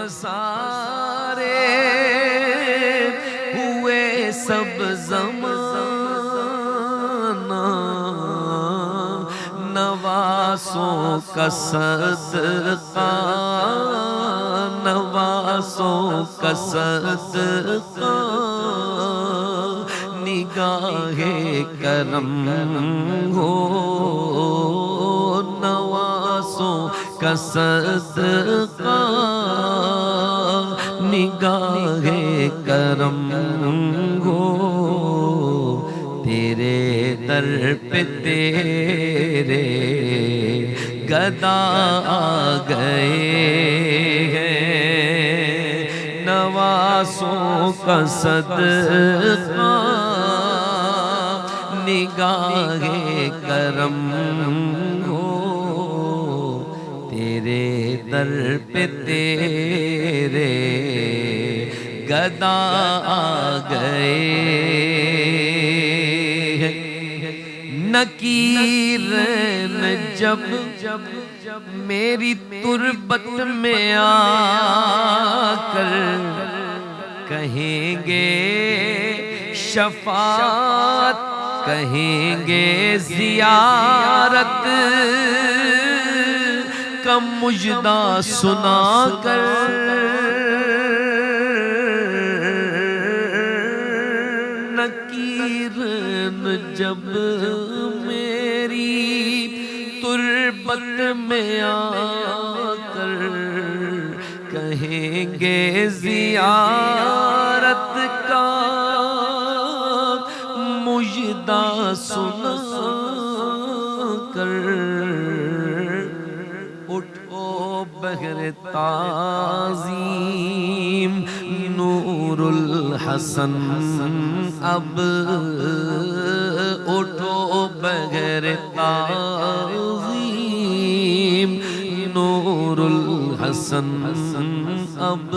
پسارے ہوئے سب زمانہ، نواسوں کا صدقہ، نواسوں کا صدقہ، نگاہ کرم ہو، نواسوں کا صدقہ، نگاہ کرم ہو، تیرے در پہ تیرے گدا آ گئے ہیں، نواسوں کا صدقہ، نگاہ کرم ہو، تیرے در پہ تیرے گدا آ گئے ہیں۔ نکیرین جب میری تربت میں آ کر کہیں گے شفاعت، کہیں گے زیارت کا مجدہ سنا کر، نکیرین جب میری تربت میں آ کر کہیں گے زیارت کا مجدہ سنا کر، اٹھو بحر تعظیم نور الحسن اب، اٹھو بحر تعظیم نور الحسن اب،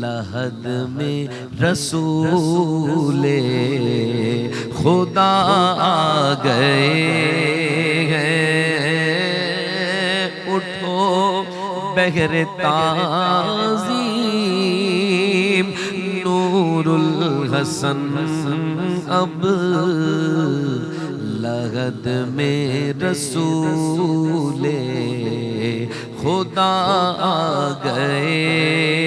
لحد میں رسول خدا آ گئے ہیں، اٹھو بحر تعظیم نور الحسن اب، لحد میں رسول خدا آ گئے